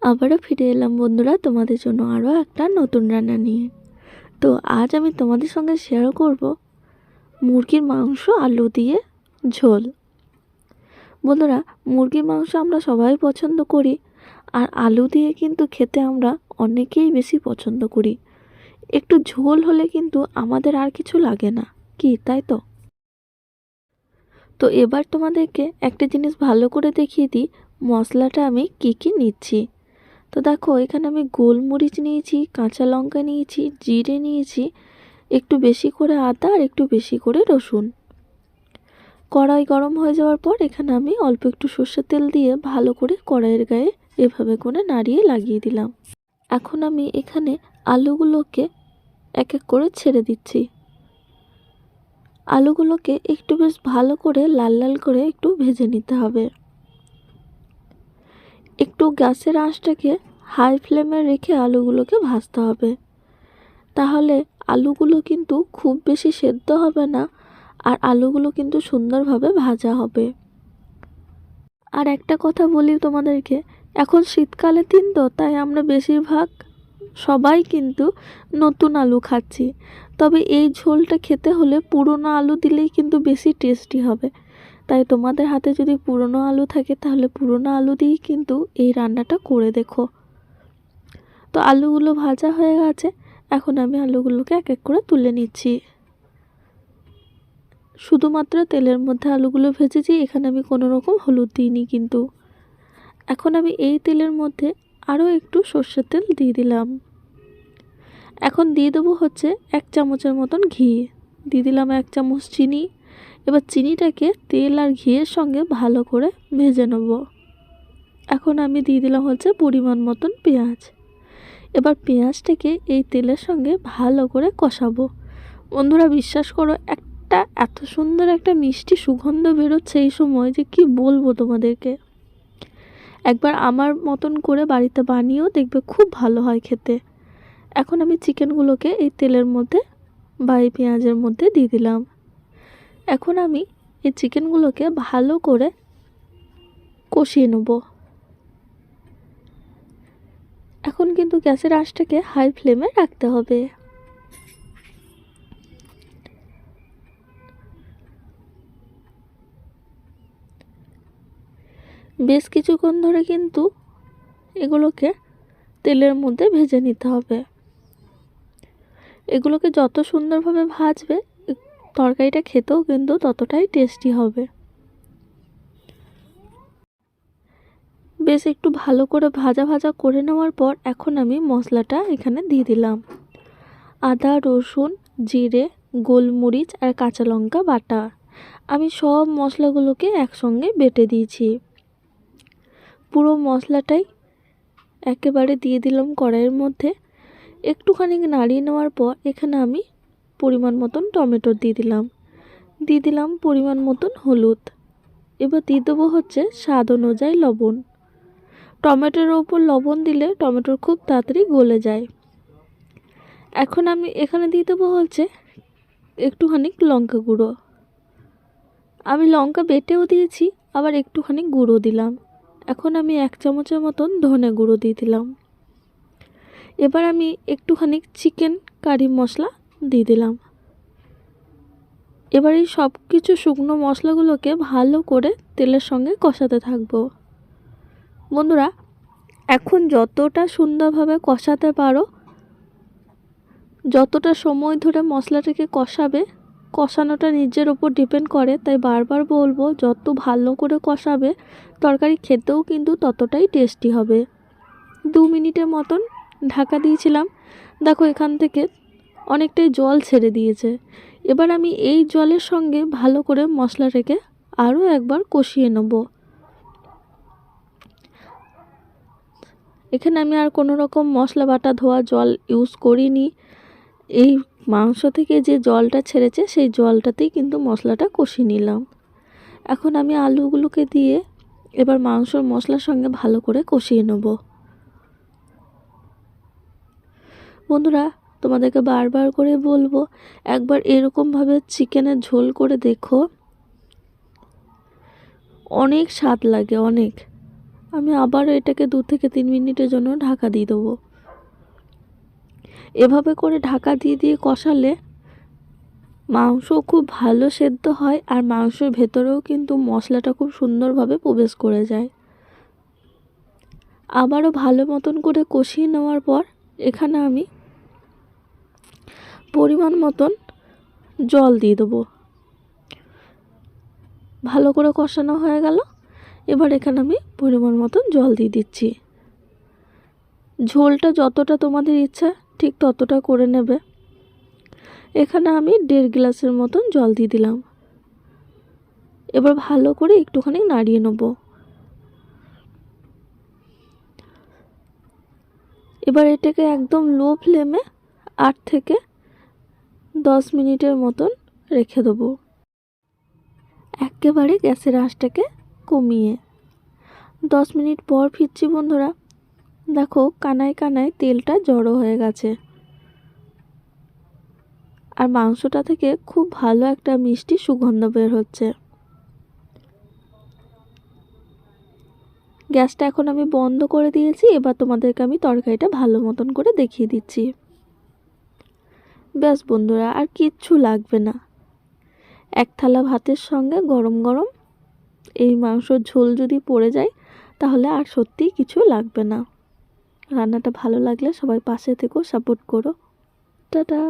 আবারও ফিরে এলাম বন্ধুরা তোমাদের জন্য আরও একটা নতুন রান্না নিয়ে। তো আজ আমি তোমাদের সঙ্গে শেয়ার করব মুরগির মাংস আলু দিয়ে ঝোল। বন্ধুরা, মুরগির মাংস আমরা সবাই পছন্দ করি, আর আলু দিয়ে কিন্তু খেতে আমরা অনেকেই বেশি পছন্দ করি। একটু ঝোল হলে কিন্তু আমাদের আর কিছু লাগে না, কি তাই তো? তো এবার তোমাদেরকে একটা জিনিস ভালো করে দেখিয়ে দিই মশলাটা আমি কি নিচ্ছি। তো দেখো, এখানে আমি গোলমরিচ নিয়েছি, কাঁচা লঙ্কা নিয়েছি, জিরে নিয়েছি, একটু বেশি করে আদা আর একটু বেশি করে রসুন। কড়াই গরম হয়ে যাওয়ার পর এখানে আমি অল্প একটু সর্ষের তেল দিয়ে ভালো করে কড়াইয়ের গায়ে এভাবে করে নাড়িয়ে লাগিয়ে দিলাম। এখন আমি এখানে আলুগুলোকে এক এক করে ছেড়ে দিচ্ছি। আলুগুলোকে একটু বেশ ভালো করে লাল লাল করে একটু ভেজে নিতে হবে। একটু গ্যাসের আঁচটাকে হাই ফ্লেমে রেখে আলুগুলোকে ভাজতে হবে, তাহলে আলুগুলো কিন্তু খুব বেশি সেদ্ধ হবে না, আর আলুগুলো কিন্তু সুন্দরভাবে ভাজা হবে। আর একটা কথা বলি তোমাদেরকে, এখন শীতকালের দিন তো, তাই আমরা বেশিরভাগ সবাই কিন্তু নতুন আলু খাচ্ছি। তবে এই ঝোলটা খেতে হলে পুরনো আলু দিলেই কিন্তু বেশি টেস্টি হবে। তাই তোমাদের হাতে যদি পুরনো আলু থাকে তাহলে পুরনো আলু দিয়েই কিন্তু এই রান্নাটা করে দেখো। তো আলুগুলো ভাজা হয়ে গেছে, এখন আমি আলুগুলোকে এক এক করে তুলে নিচ্ছি। শুধুমাত্র তেলের মধ্যে আলুগুলো ভেজেছি, এখানে আমি কোনো রকম হলুদ দিইনি কিন্তু। এখন আমি এই তেলের মধ্যে আরও একটু সর্ষের তেল দিয়ে দিলাম। এখন দিয়ে দেবো হচ্ছে 1 চামচের মতন ঘি, দিয়ে দিলাম 1 চামচ চিনি। এবার চিনিটাকে তেল আর ঘিয়ের সঙ্গে ভালো করে ভেজে নেব। এখন আমি দিয়ে দিলাম হচ্ছে পরিমাণ মতন পেঁয়াজ। এবার পেঁয়াজটাকে এই তেলের সঙ্গে ভালো করে কষাবো। বন্ধুরা, বিশ্বাস করো, এত সুন্দর একটা মিষ্টি সুগন্ধ বেরোচ্ছে এই সময় যে কি বলবো তোমাদেরকে। একবার আমার মতন করে বাড়িতে বানিয়েও দেখবে, খুব ভালো হয় খেতে। এখন আমি চিকেনগুলোকে এই তেলের মধ্যে বা এই পেঁয়াজের মধ্যে দিয়ে দিলাম। এখন আমি এই চিকেনগুলোকে ভালো করে কষিয়ে নেব। এখন কিন্তু গ্যাসের আঁচটাকে হাই ফ্লেমে রাখতে হবে। বেশ কিছুক্ষণ ধরে কিন্তু এগুলোকে তেলের মধ্যে ভেজে নিতে হবে। এগুলোকে যত সুন্দরভাবে ভাজবে তরকারিটা খেতেও কিন্তু ততটাই টেস্টি হবে। বেশ একটু ভালো করে ভাজা ভাজা করে নেওয়ার পর এখন আমি মশলাটা এখানে দিয়ে দিলাম। আদা, রসুন, জিরে, গোলমরিচ আর কাঁচা লঙ্কা বাটা। আমি সব মশলাগুলোকে একসঙ্গে বেটে দিয়েছি। পুরো মশলাটাই একেবারে দিয়ে দিলাম কড়াইয়ের মধ্যে। একটুখানি নাড়িয়ে নেওয়ার পর এখানে আমি পরিমাণ মতন টমেটো দিয়ে দিলাম পরিমাণ মতন হলুদ। এবার দিয়ে দেবো হচ্ছে স্বাদ অনুযায়ী লবণ। টমেটোর ওপর লবণ দিলে টমেটোর খুব তাড়াতাড়ি গলে যায়। এখন আমি এখানে দিয়ে দেবো হচ্ছে একটুখানি লঙ্কা গুঁড়ো। আমি লঙ্কা বেটেও দিয়েছি, আবার একটুখানি গুঁড়ো দিলাম। এখন আমি 1 চামচের মতন ধনে গুঁড়ো দিয়ে দিলাম। এবার আমি একটুখানি চিকেন কারি মশলা দিয়ে দিলাম। এবার এই সব কিছু শুকনো মশলাগুলোকে ভালো করে তেলের সঙ্গে কষাতে থাকবো। বন্ধুরা, এখন যতটা সুন্দরভাবে কষাতে পারো, যতটা সময় ধরে মশলাটাকে কষাবে, কষানোটা নিজের ওপর ডিপেন্ড করে। তাই বারবার বলবো, যত ভালো করে কষাবে তরকারি খেতেও কিন্তু ততটাই টেস্টি হবে। 2 মিনিটের মতন ঢাকা দিয়েছিলাম। দেখো, এখান থেকে অনেকটাই জল ছেড়ে দিয়েছে। এবার আমি এই জলের সঙ্গে ভালো করে মশলাটাকে আরও একবার কষিয়ে নেব। এখানে আমি আর কোনো রকম মশলা বাটা ধোয়া জল ইউজ করিনি। এই মাংস থেকে যে জলটা ছেড়েছে সেই জলটাতেই কিন্তু মশলাটা কষিয়ে নিলাম। এখন আমি আলুগুলোকে দিয়ে এবার মাংসর মশলার সঙ্গে ভালো করে কষিয়ে নেব। বন্ধুরা, তোমাদেরকে বারবার করে বলবো, একবার এরকমভাবে চিকেনের ঝোল করে দেখো, অনেক স্বাদ লাগে, অনেক। আমি আবারও এটাকে 2 থেকে 3 মিনিটের জন্য ঢাকা দিয়ে দেবো। এভাবে করে ঢাকা দিয়ে দিয়ে কষালে মাংস খুব ভালো সেদ্ধ হয় আর মাংসের ভেতরেও কিন্তু মশলাটা খুব সুন্দরভাবে প্রবেশ করে যায়। আবারও ভালো মতন করে কষিয়ে নেওয়ার পর এখানে আমি পরিমাণ মতন জল দিয়ে দেবো। ভালো করে কষানো হয়ে গেল। এবার এখানে আমি পরিমাণ মতন জল দিয়ে দিচ্ছি। ঝোলটা যতটা তোমাদের ইচ্ছা ঠিক ততটা করে নেবে। এখানে আমি 1.5 গ্লাসের মতন জল দিয়ে দিলাম। এবার ভালো করে একটুখানি নাড়িয়ে নেব। এবার এটাকে একদম লো ফ্লেমে 8 থেকে 10 মিনিটের মতন রেখে দেবো। একেবারে গ্যাসের আঁচটাকে কমিয়ে 10 মিনিট পর ফিরছি বন্ধুরা। দেখো কানায় কানায় তেলটা জড়ো হয়ে গেছে আর মাংসটা থেকে খুব ভালো একটা মিষ্টি সুগন্ধ বের হচ্ছে। গ্যাসটা এখন আমি বন্ধ করে দিয়েছি। এবার তোমাদেরকে আমি তরকারিটা ভালো মতন করে দেখিয়ে দিচ্ছি। ব্যাস বন্ধুরা, আর কিচ্ছু লাগবে না। এক থালা ভাতের সঙ্গে গরম গরম এই মাংসর ঝোল যদি পড়ে যায় তাহলে আর সত্যিই কিছু লাগবে না। রান্নাটা ভালো লাগলে সবাই পাশে থেকো, সাপোর্ট করো। টাটা।